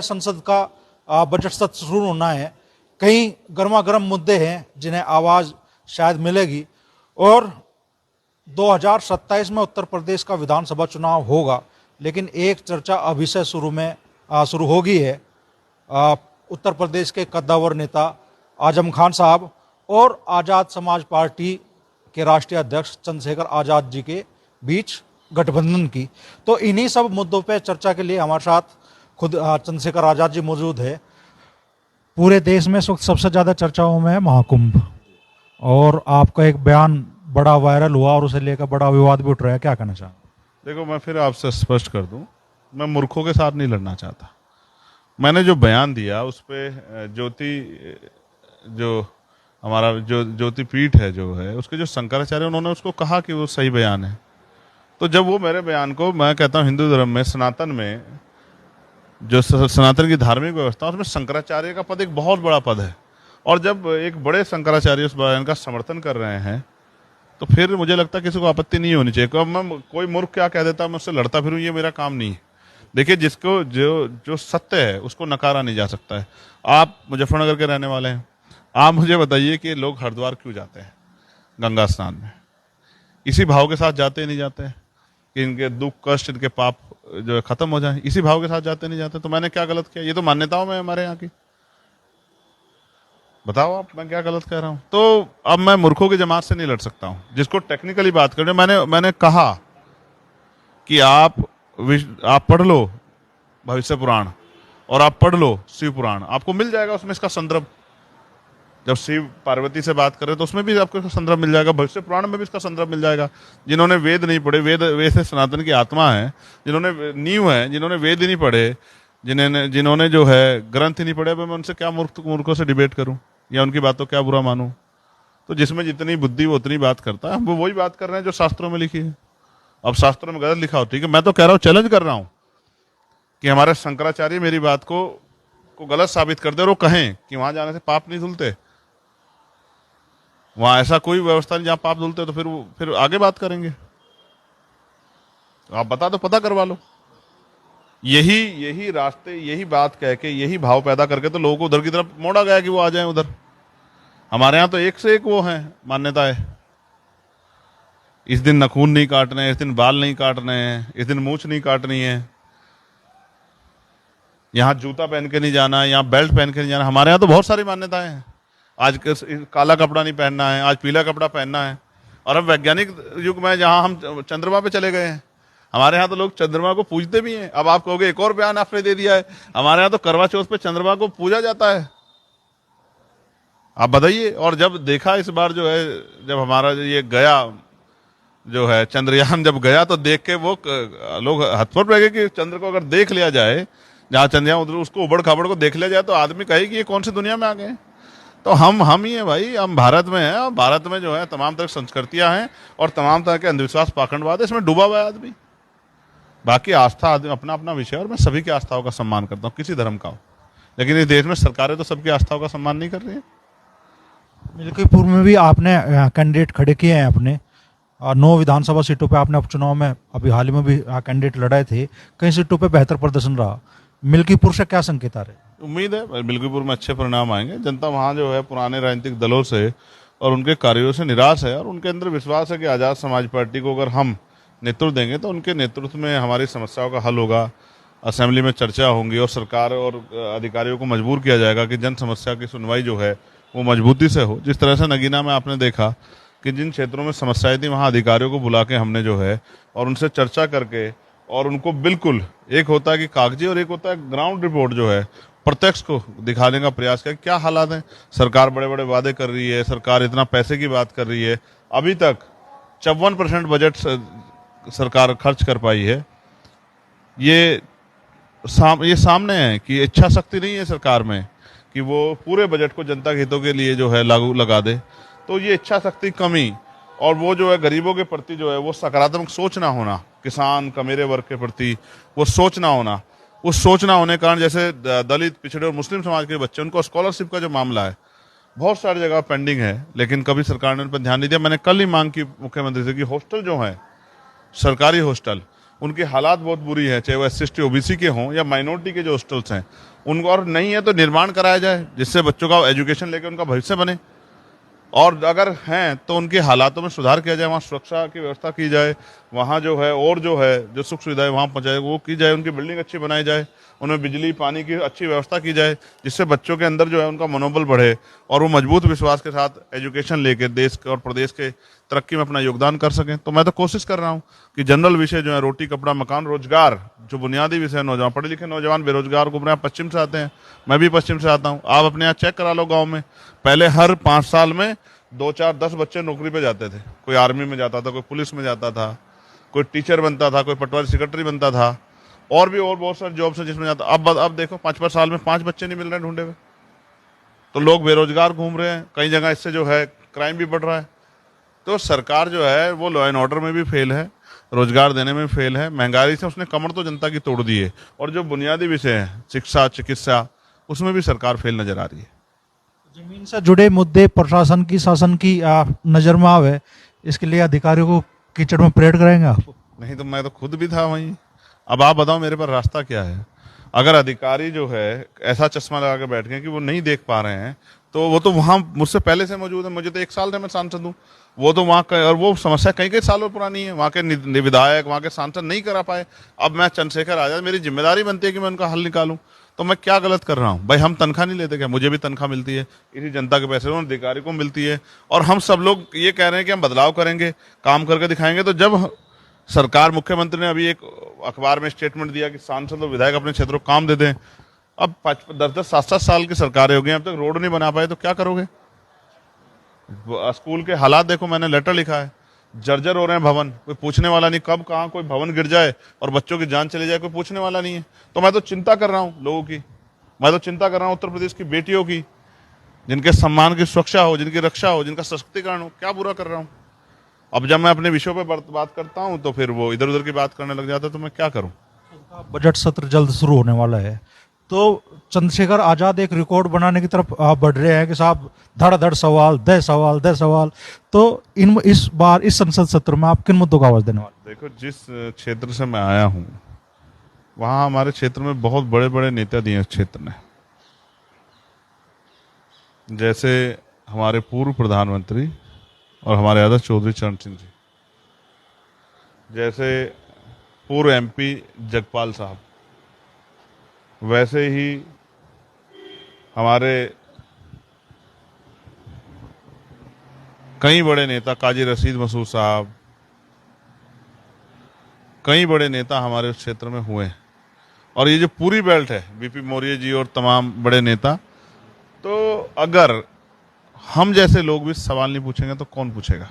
संसद का बजट सत्र शुरू होना है। कई गर्मा गर्म मुद्दे हैं जिन्हें आवाज़ शायद मिलेगी और 2027 में उत्तर प्रदेश का विधानसभा चुनाव होगा। लेकिन एक चर्चा अभी से शुरू हो गई है। उत्तर प्रदेश के कद्दावर नेता आजम खान साहब और आज़ाद समाज पार्टी के राष्ट्रीय अध्यक्ष चंद्रशेखर आज़ाद जी के बीच गठबंधन की। तो इन्हीं सब मुद्दों पर चर्चा के लिए हमारे साथ खुद चंद्रशेखर आज़ाद जी मौजूद है। पूरे देश में इस वक्त सबसे ज़्यादा चर्चाओं में है महाकुंभ, और आपका एक बयान बड़ा वायरल हुआ और उसे लेकर बड़ा विवाद भी उठ रहा है, क्या कहना चाहें? देखो, मैं फिर आपसे स्पष्ट कर दूं, मैं मूर्खों के साथ नहीं लड़ना चाहता। मैंने जो बयान दिया उस पर ज्योति पीठ है जो है उसके जो शंकराचार्य उन्होंने उसको कहा कि वो सही बयान है। तो जब वो मेरे बयान को, मैं कहता हूँ हिंदू धर्म में सनातन में जो सनातन की धार्मिक व्यवस्था उसमें शंकराचार्य का पद एक बहुत बड़ा पद है, और जब एक बड़े शंकराचार्य उस बयान का समर्थन कर रहे हैं तो फिर मुझे लगता है किसी को आपत्ति नहीं होनी चाहिए। मैं कोई मूर्ख क्या कह देता मैं उससे लड़ता फिरूं, ये मेरा काम नहीं है। देखिए, जिसको जो सत्य है उसको नकारा नहीं जा सकता है। आप मुजफ्फरनगर के रहने वाले हैं, आप मुझे बताइए कि लोग हरिद्वार क्यों जाते हैं गंगा स्नान में? इसी भाव के साथ जाते नहीं जाते हैं कि इनके दुख कष्ट इनके पाप जो है खत्म हो जाए, इसी भाव के साथ जाते नहीं जाते। तो मैंने क्या गलत किया? ये तो मान्यताओं में हमारे यहाँ की, बताओ आप मैं क्या गलत कह रहा हूं? तो अब मैं मूर्खों की जमात से नहीं लड़ सकता हूं। जिसको टेक्निकली बात करने, मैंने कहा कि आप पढ़ लो भविष्य पुराण और आप पढ़ लो शिव पुराण, आपको मिल जाएगा उसमें इसका संदर्भ। जब शिव पार्वती से बात करें तो उसमें भी आपको इसका संदर्भ मिल जाएगा, भविष्य पुराण में भी इसका संदर्भ मिल जाएगा। जिन्होंने वेद नहीं पढ़े, वेद से सनातन की आत्मा है, जिन्होंने नींव है, जिन्होंने वेद ही नहीं पढ़े, जिन्होंने जो है ग्रंथ ही नहीं पढ़े, मैं उनसे क्या मूर्खों से डिबेट करूं या उनकी बातों क्या बुरा मानूं? तो जिसमें जितनी बुद्धि वो उतनी बात करता है। हम वही बात कर रहे हैं जो शास्त्रों में लिखी है। अब शास्त्रों में गलत लिखा हो, ठीक है, मैं तो कह रहा हूं, चैलेंज कर रहा हूं कि हमारे शंकराचार्य मेरी बात को गलत साबित कर दे और वो कहें कि वहां जाने से पाप नहीं धुलते, वहां ऐसा कोई व्यवस्था नहीं जहां पाप धुलते, तो फिर आगे बात करेंगे। आप बता दो, पता करवा लो। यही रास्ते, यही बात कह के, यही भाव पैदा करके तो लोगों को उधर की तरफ मोड़ा गया कि वो आ जाएं उधर। हमारे यहाँ तो एक से एक वो है मान्यताएं। इस दिन नखून नहीं काटने, इस दिन बाल नहीं काटने हैं, इस दिन मूछ नहीं काटनी है, यहाँ जूता पहन के नहीं जाना है, यहाँ बेल्ट पहन के नहीं जाना। हमारे यहाँ तो बहुत सारी मान्यताएं हैं। आज काला कपड़ा नहीं पहनना है, आज पीला कपड़ा पहनना है। और अब वैज्ञानिक युग में जहाँ हम चंद्रमा पे चले गए हैं, हमारे यहाँ तो लोग चंद्रमा को पूजते भी हैं। अब आप कहोगे एक और बयान आपने दे दिया है, हमारे यहाँ तो करवा चौथ पे चंद्रमा को पूजा जाता है। आप बताइए। और जब देखा इस बार जो है, जब हमारा ये गया जो है चंद्रयान जब गया, तो देख के वो लोग हथपट रह गए कि चंद्र को अगर देख लिया जाए, जहाँ चंद्रयान उधर उसको उबड़ खाबड़ को देख लिया जाए, तो आदमी कहे कि ये कौन सी दुनिया में आ गए। तो हम ही है भाई, हम भारत में हैं, और भारत में जो है तमाम तरह की संस्कृतियां हैं और तमाम तरह के अंधविश्वास पाखंडवाद है, इसमें डूबा हुआ है आदमी। बाकी आस्था अपना अपना विषय, और मैं सभी की आस्थाओं का सम्मान करता हूँ, किसी धर्म का हो। लेकिन इस देश में सरकारें तो सबकी आस्थाओं का सम्मान नहीं कर रही है। मिल्कीपुर में भी आपने कैंडिडेट खड़े किए हैं अपने, 9 विधानसभा सीटों पे आपने उपचुनाव में अभी हाल ही में भी कैंडिडेट लड़ाए थे, कई सीटों पे बेहतर प्रदर्शन रहा। मिल्कीपुर से क्या संकेत आ रहे? उम्मीद है मिल्कीपुर में अच्छे परिणाम आएंगे। जनता वहाँ जो है पुराने राजनीतिक दलों से और उनके कार्यों से निराश है, और उनके अंदर विश्वास है कि आज़ाद समाज पार्टी को अगर हम नेतृत्व देंगे तो उनके नेतृत्व में हमारी समस्याओं का हल होगा, असेंबली में चर्चा होंगी, और सरकार और अधिकारियों को मजबूर किया जाएगा कि जन समस्या की सुनवाई जो है वो मजबूती से हो। जिस तरह से नगीना में आपने देखा कि जिन क्षेत्रों में समस्याएं थी, वहाँ अधिकारियों को बुला के हमने जो है और उनसे चर्चा करके, और उनको बिल्कुल, एक होता है कि कागजी और एक होता है ग्राउंड रिपोर्ट जो है, प्रत्यक्ष को दिखाने का प्रयास किया क्या हालात हैं। सरकार बड़े बड़े वादे कर रही है, सरकार इतना पैसे की बात कर रही है, अभी तक 54% बजट सरकार खर्च कर पाई है। ये सामने है कि इच्छा शक्ति नहीं है सरकार में कि वो पूरे बजट को जनता के हितों के लिए जो है लागू लगा दे। तो ये इच्छा शक्ति कमी, और वो जो है गरीबों के प्रति जो है वो सकारात्मक सोच ना होना, किसान कमेरे वर्ग के प्रति वो सोच ना होना, उस सोच ना होने के कारण जैसे दलित, पिछड़े और मुस्लिम समाज के बच्चे, उनको स्कॉलरशिप का जो मामला है बहुत सारी जगह पेंडिंग है, लेकिन कभी सरकार ने उन पर ध्यान नहीं दिया। मैंने कल ही मांग की मुख्यमंत्री से कि हॉस्टल जो है सरकारी हॉस्टल, उनकी हालात बहुत बुरी है, चाहे वो SC/ST OBC के हों या माइनॉरिटी के जो हॉस्टल्स हैं उनको, और नहीं है तो निर्माण कराया जाए जिससे बच्चों का एजुकेशन लेकर उनका भविष्य बने, और अगर हैं तो उनके हालातों में सुधार किया जाए, वहाँ सुरक्षा की व्यवस्था की जाए, वहाँ जो है और जो है जो सुख सुविधाएं वहाँ पहुँचाए वो की जाए, उनकी बिल्डिंग अच्छी बनाई जाए, उनमें बिजली पानी की अच्छी व्यवस्था की जाए, जिससे बच्चों के अंदर जो है उनका मनोबल बढ़े और वो मजबूत विश्वास के साथ एजुकेशन लेके देश और प्रदेश के तरक्की में अपना योगदान कर सकें। तो मैं तो कोशिश कर रहा हूँ कि जनरल विषय जो है रोटी कपड़ा मकान रोजगार, जो बुनियादी विषय, नौजवान पढ़े लिखे नौजवान बेरोजगार घूम रहे हैं, पश्चिम से आते हैं, मैं भी पश्चिम से आता हूँ, आप अपने यहाँ चेक करा लो गाँव में, पहले हर 5 साल में 2 4 10 बच्चे नौकरी पे जाते थे, कोई आर्मी में जाता था, कोई पुलिस में जाता था, कोई टीचर बनता था, कोई पटवारी सेक्रेटरी बनता था, और भी और बहुत सारे जॉब्स हैं जिसमें जाता। अब देखो 5-5 साल में 5 बच्चे नहीं मिल रहे ढूंढे हुए, तो लोग बेरोजगार घूम रहे हैं, कई जगह इससे जो है क्राइम भी बढ़ रहा है। तो सरकार जो है वो लॉ एंड ऑर्डर में भी फेल है, रोजगार देने में फेल है, महंगाई से उसने कमर तो जनता की तोड़ दी है, और जो बुनियादी विषय है शिक्षा चिकित्सा उसमें भी सरकार फेल नजर आ रही है। जमीन से जुड़े मुद्दे प्रशासन की शासन की नज़र में आवे, इसके लिए अधिकारियों को कीचड़ में परेड करेंगे आप? नहीं तो मैं तो खुद भी था वहीं। अब आप बताओ मेरे पर रास्ता क्या है? अगर अधिकारी जो है ऐसा चश्मा लगा के बैठ गए कि वो नहीं देख पा रहे हैं, तो वो तो वहाँ मुझसे पहले से मौजूद है, मुझे तो 1 साल से मैं सांसद हूँ, वो तो वहाँ और वो समस्या कई कई सालों पुरानी है, वहाँ के विधायक वहाँ के सांसद नहीं करा पाए। अब मैं चंद्रशेखर आजाद, मेरी जिम्मेदारी बनती है कि मैं उनका हल निकालूं, तो मैं क्या गलत कर रहा हूँ? भाई हम तनख्वाह नहीं लेते क्या? मुझे भी तनख्वाह मिलती है, इसी जनता के पैसे उन अधिकारी को मिलती है, और हम सब लोग ये कह रहे हैं कि हम बदलाव करेंगे, काम करके दिखाएंगे। तो जब सरकार, मुख्यमंत्री ने अभी एक अखबार में स्टेटमेंट दिया कि सांसद और विधायक अपने क्षेत्रों को काम दे दें, अब 10-10 7-7 साल की सरकारें हो गई, अब तक रोड नहीं बना पाए, तो क्या करोगे? स्कूल के हालात देखो, मैंने लेटर लिखा है, जर्जर हो रहे हैं भवन, कोई पूछने वाला नहीं, कब कहाँ कोई भवन गिर जाए और बच्चों की जान चली जाए कोई पूछने वाला नहीं है। तो मैं तो चिंता कर रहा हूँ लोगों की, मैं तो चिंता कर रहा हूँ उत्तर प्रदेश की बेटियों की, जिनके सम्मान की सुरक्षा हो, जिनकी रक्षा हो, जिनका सशक्तिकरण हो। क्या बुरा कर रहा हूँ? अब जब मैं अपने विषयों पर बात करता हूँ तो फिर वो इधर उधर की बात करने लग जाता है, तो मैं क्या करूँ? बजट सत्र जल्द शुरू होने वाला है, तो चंद्रशेखर आजाद एक रिकॉर्ड बनाने की तरफ आप बढ़ रहे हैं कि साहब धड़ सवाल दे सवाल दे सवाल, तो इस बार इस संसद सत्र में आप किन मुद्दों का आवाज देने वाले? देखो, जिस क्षेत्र से मैं आया हूँ वहाँ हमारे क्षेत्र में बहुत बड़े बड़े नेता दिए इस क्षेत्र ने, जैसे हमारे पूर्व प्रधानमंत्री और हमारे आदर्श चौधरी चरण सिंह जी, जैसे पूर्व MP जगपाल साहब, वैसे ही हमारे कई बड़े नेता, काजी रशीद मसूद साहब, कई बड़े नेता हमारे उस क्षेत्र में हुए हैं। और ये जो पूरी बेल्ट है, BP मौर्य जी और तमाम बड़े नेता, तो अगर हम जैसे लोग भी सवाल नहीं पूछेंगे तो कौन पूछेगा?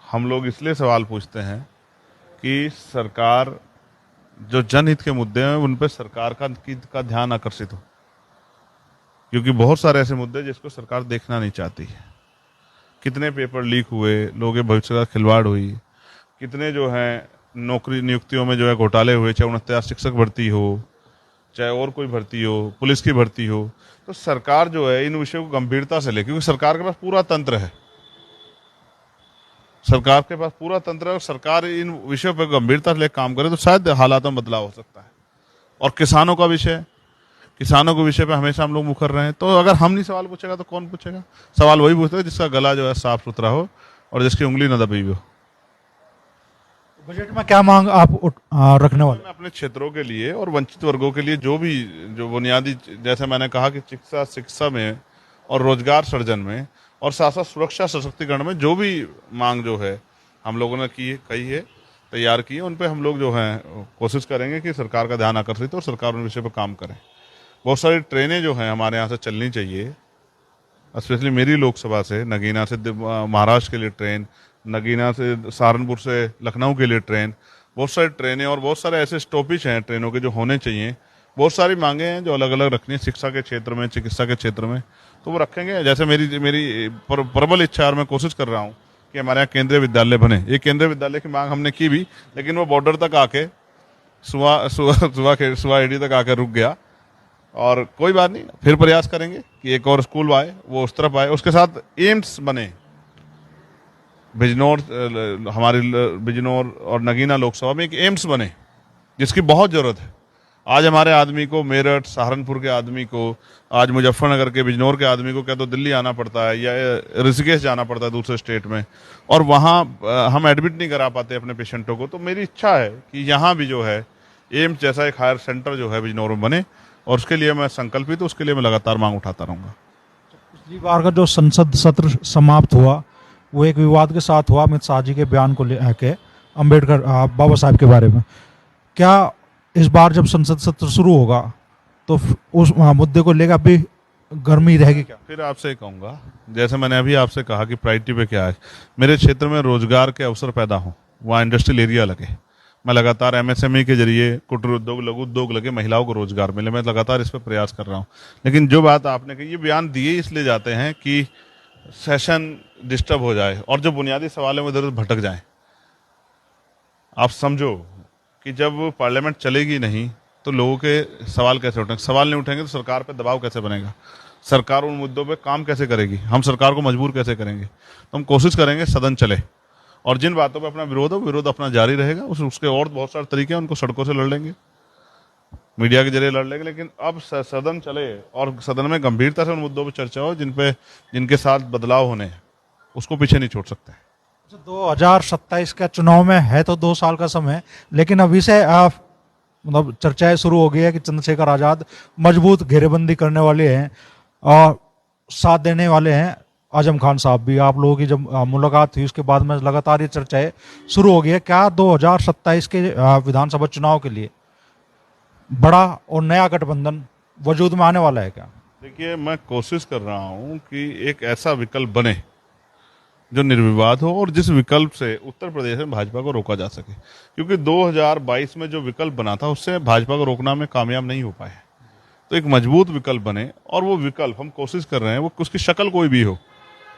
हम लोग इसलिए सवाल पूछते हैं कि सरकार, जो जनहित के मुद्दे हैं उन पर सरकार का ध्यान आकर्षित हो, क्योंकि बहुत सारे ऐसे मुद्दे जिसको सरकार देखना नहीं चाहती है। कितने पेपर लीक हुए, लोगों के भविष्य का खिलवाड़ हुई, कितने जो है नौकरी नियुक्तियों में जो है घोटाले हुए, चाहे 49 शिक्षक भर्ती हो, चाहे और कोई भर्ती हो, पुलिस की भर्ती हो। तो सरकार जो है इन विषयों को गंभीरता से ले, क्योंकि सरकार के पास पूरा तंत्र है, सरकार के पास पूरा तंत्र है, और सरकार इन विषयों पर गंभीरता से ले काम करे तो शायद हालातों में बदलाव हो सकता है। और किसानों का विषय, किसानों के विषय पे हमेशा हम लोग मुखर रहे हैं, तो अगर हम नहीं सवाल पूछेगा तो कौन पूछेगा? सवाल वही पूछते हैं जिसका गला जो है साफ सुथरा हो और जिसकी उंगली न दबी हो। बजट में क्या मांग आप रखने वाले? मैं अपने क्षेत्रों के लिए और वंचित वर्गों के लिए जो बुनियादी, जैसे मैंने कहा कि शिक्षा में और रोजगार सृजन में और साथ साथ सुरक्षा सशक्तिकरण में जो भी मांग जो है हम लोगों ने कही है, तैयार की है, उन पे हम लोग जो है कोशिश करेंगे कि सरकार का ध्यान आकर्षित हो और सरकार उन विषय पर काम करे। बहुत सारी ट्रेनें जो हैं हमारे यहाँ से चलनी चाहिए, स्पेशली मेरी लोकसभा से नगीना से महाराष्ट्र के लिए ट्रेन, नगीना से सहारनपुर से लखनऊ के लिए ट्रेन, बहुत सारी ट्रेनें और बहुत सारे ऐसे स्टॉपेज हैं ट्रेनों के जो होने चाहिए। बहुत सारी मांगे हैं जो अलग अलग रखनी है, शिक्षा के क्षेत्र में, चिकित्सा के क्षेत्र में, तो वो रखेंगे। जैसे मेरी प्रबल इच्छा है और मैं कोशिश कर रहा हूँ कि हमारे यहाँ केंद्रीय विद्यालय बने। ये केंद्रीय विद्यालय की मांग हमने की भी, लेकिन वो बॉर्डर तक आके सुबह एडी तक आके रुक गया, और कोई बात नहीं, फिर प्रयास करेंगे कि एक और स्कूल आए, वो उस तरफ आए। उसके साथ एम्स बने, बिजनौर हमारी बिजनौर और नगीना लोकसभा में एक एम्स बने, जिसकी बहुत ज़रूरत है। आज हमारे आदमी को मेरठ, सहारनपुर के आदमी को, आज मुजफ्फरनगर के, बिजनौर के आदमी को क्या तो दिल्ली आना पड़ता है या ऋषिकेश जाना पड़ता है दूसरे स्टेट में, और वहाँ हम एडमिट नहीं करा पाते अपने पेशेंटों को। तो मेरी इच्छा है कि यहाँ भी जो है एम्स जैसा एक हायर सेंटर जो है बिजनौर में बने, और उसके लिए मैं संकल्पित हूँ, उसके लिए मैं लगातार मांग उठाता रहूँगा। पिछली बार का जो संसद सत्र समाप्त हुआ वो एक विवाद के साथ हुआ, अमित शाह जी के बयान को लेके अम्बेडकर बाबा साहब के बारे में। क्या इस बार जब संसद सत्र शुरू होगा तो उस मुद्दे को लेकर अभी गर्मी रहेगी क्या? फिर आपसे कहूँगा, जैसे मैंने अभी आपसे कहा कि प्रायोरिटी पे क्या है, मेरे क्षेत्र में रोजगार के अवसर पैदा हों, वहाँ इंडस्ट्रियल एरिया लगे, मैं लगातार एमएसएमई के जरिए कुटीर उद्योग, लघु उद्योग लगे, महिलाओं को रोजगार मिले, मैं लगातार इस पर प्रयास कर रहा हूँ। लेकिन जो बात आपने कही, ये बयान दिए इसलिए जाते हैं कि सेशन डिस्टर्ब हो जाए और जो बुनियादी सवाल है वो इधर भटक जाए। आप समझो कि जब पार्लियामेंट चलेगी नहीं तो लोगों के सवाल कैसे उठेंगे, सवाल नहीं उठेंगे तो सरकार पे दबाव कैसे बनेगा, सरकार उन मुद्दों पे काम कैसे करेगी, हम सरकार को मजबूर कैसे करेंगे। तो हम कोशिश करेंगे सदन चले, और जिन बातों पे अपना विरोध हो, विरोध अपना जारी रहेगा। उसके और बहुत सारे तरीके हैं, उनको सड़कों से लड़ लेंगे, मीडिया के जरिए लड़ लेंगे, लेकिन अब सदन चले और सदन में गंभीरता से उन मुद्दों पर चर्चा हो जिनके साथ बदलाव होने हैं, उसको पीछे नहीं छोड़ सकते। 2027 का चुनाव में है तो 2 साल का समय, लेकिन अभी से मतलब चर्चाएं शुरू हो गई है कि चंद्रशेखर आजाद मजबूत घेरेबंदी करने वाले हैं और साथ देने वाले हैं आजम खान साहब भी। आप लोगों की जब मुलाकात हुई उसके बाद में लगातार ये चर्चाएं शुरू हो गई है। क्या 2027 के विधानसभा चुनाव के लिए बड़ा और नया गठबंधन वजूद में आने वाला है क्या? देखिए, मैं कोशिश कर रहा हूं कि एक ऐसा विकल्प बने जो निर्विवाद हो और जिस विकल्प से उत्तर प्रदेश में भाजपा को रोका जा सके, क्योंकि 2022 में जो विकल्प बना था उससे भाजपा को रोकना में कामयाब नहीं हो पाए। तो एक मजबूत विकल्प बने, और वो विकल्प हम कोशिश कर रहे हैं, वो उसकी शक्ल कोई भी हो,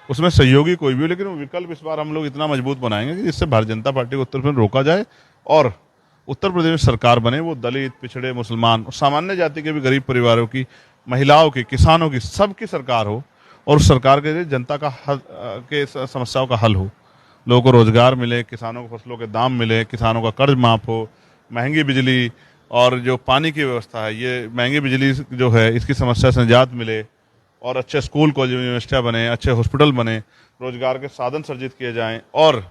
उसमें सहयोगी कोई भी हो, लेकिन वो विकल्प इस बार हम लोग इतना मजबूत बनाएंगे कि जिससे भारतीय जनता पार्टी को उत्तर प्रदेश में रोका जाए और उत्तर प्रदेश में सरकार बने वो दलित, पिछड़े, मुसलमान और सामान्य जाति के भी गरीब परिवारों की, महिलाओं की, किसानों की, सबकी सरकार हो, और उस सरकार के लिए जनता का के समस्याओं का हल हो, लोगों को रोजगार मिले, किसानों को फसलों के दाम मिले, किसानों का कर्ज माफ हो, महंगी बिजली और जो पानी की व्यवस्था है, ये महंगी बिजली जो है इसकी समस्या से निजात मिले, और अच्छे स्कूल, कॉलेज, यूनिवर्सिटियाँ बने, अच्छे हॉस्पिटल बने, रोजगार के साधन सर्जित किए जाएं, और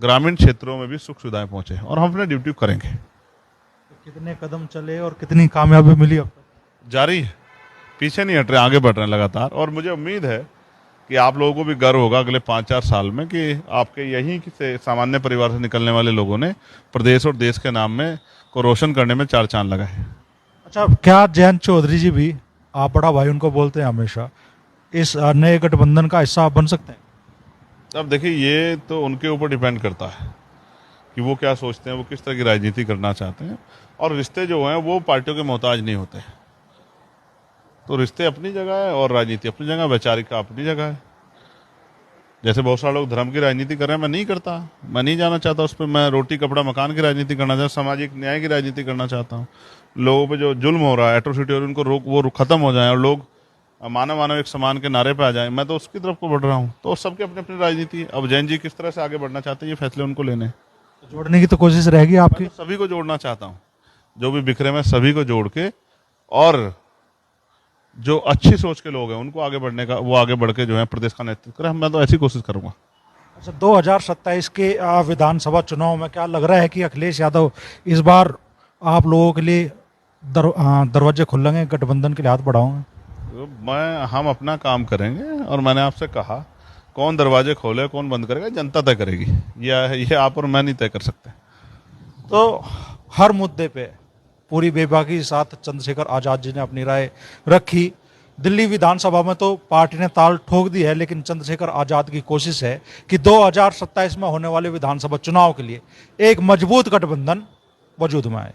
ग्रामीण क्षेत्रों में भी सुख सुविधाएं पहुंचे, और हम अपने ड्यूटी करेंगे। तो कितने कदम चले और कितनी कामयाबी मिली अब तक? जारी है, पीछे नहीं हट रहे, आगे बढ़ रहे हैं लगातार। और मुझे उम्मीद है कि आप लोगों को भी गर्व होगा अगले 5-4 साल में कि आपके यहीं से सामान्य परिवार से निकलने वाले लोगों ने प्रदेश और देश के नाम में को रोशन करने में 4 चांद लगाए। अच्छा, क्या जयंत चौधरी जी भी, आप बड़ा भाई उनको बोलते हैं हमेशा, इस नए गठबंधन का हिस्सा बन सकते हैं? अब देखिए, ये तो उनके ऊपर डिपेंड करता है कि वो क्या सोचते हैं, वो किस तरह की राजनीति करना चाहते हैं, और रिश्ते जो हैं वो पार्टियों के मोहताज नहीं होते। तो रिश्ते अपनी जगह है और राजनीति अपनी जगह, वैचारिकता अपनी जगह है। जैसे बहुत सारे लोग धर्म की राजनीति कर रहे हैं, मैं नहीं करता, मैं नहीं जाना चाहता उस पर। मैं रोटी कपड़ा मकान की राजनीति करना चाहता हूँ, सामाजिक न्याय की राजनीति करना चाहता हूँ। लोगों पे जो जुल्म हो रहा है, एट्रोसिटी, और उनको वो खत्म हो जाए और लोग मानव मानव एक समान के नारे पे आ जाए, मैं तो उसकी तरफ को बढ़ रहा हूँ। तो सबकी अपनी अपनी राजनीति। अब जैन जी किस तरह से आगे बढ़ना चाहते हैं, ये फैसले उनको लेने। तो जोड़ने की तो कोशिश रहेगी आपकी? मैं तो सभी को जोड़ना चाहता हूँ, जो भी बिखरे में सभी को जोड़ के, और जो अच्छी सोच के लोग हैं उनको आगे बढ़ने का, वो आगे बढ़ के जो है प्रदेश का नेतृत्व करें। मैं तो ऐसी कोशिश करूंगा। अच्छा, 2027 के विधानसभा चुनाव में क्या लग रहा है कि अखिलेश यादव इस बार आप लोगों के लिए दरवाजे खुलेंगे, गठबंधन के लिए हाथ बढ़ाओगे? तो हम अपना काम करेंगे, और मैंने आपसे कहा कौन दरवाजे खोले कौन बंद करेगा जनता तय करेगी, ये आप और मैं नहीं तय कर सकते। तो हर मुद्दे पे पूरी बेबाकी के साथ चंद्रशेखर आजाद जी ने अपनी राय रखी। दिल्ली विधानसभा में तो पार्टी ने ताल ठोक दी है, लेकिन चंद्रशेखर आजाद की कोशिश है कि 2027 में होने वाले विधानसभा चुनाव के लिए एक मजबूत गठबंधन वजूद में आए।